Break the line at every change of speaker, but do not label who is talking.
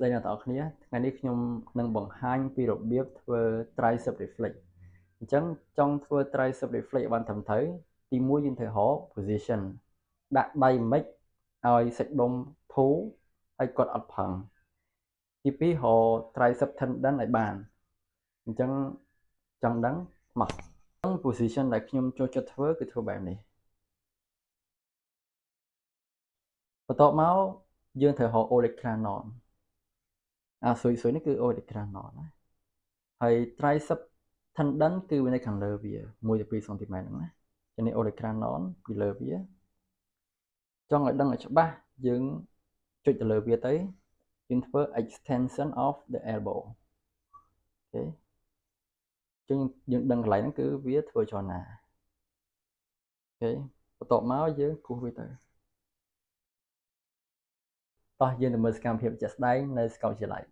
đây là tạoគ្នាថ្ងៃនេះខ្ញុំនឹងបង្ហាញពីរបៀបធ្វើ tricep reflex អញ្ចឹងចង់ធ្វើ tricep reflex ឲ្យបានត្រឹមត្រូវទី1យើងត្រូវរក position ដាក់ដៃមិនឲ្យសាច់ដុំធូរហើយគាត់អត់ផឹងទី2រក tricep tendon ឲ្យបានអញ្ចឹងចង់ដឹងមក position ដែលខ្ញុំចូលចិត្តធ្វើគឺធ្វើបែបនេះបន្ទាប់មកយើងត្រូវរក olecranon សួយនេះគឺ olecranon ណាហើយ tricep tendon គឺវានៅខាងលើវា1ទៅ2សង់ទីម៉ែត្រហ្នឹងណាចឹងនេះ olecranon ពីលើវាចង់ឲ្យដឹងឲ្យច្បាស់យើងចុចទៅលើវាទៅយើងធ្វើ extension of the elbow អូខេចឹងយើងដឹងកន្លែងហ្នឹងគឺវាធ្វើចរណាអូខេបន្ទាប់មកយើងគូសវាទៅតោះយើងទៅមើលសកម្មភាពជាក់ស្ដែងនៅសាកលវិទ្យាល័យ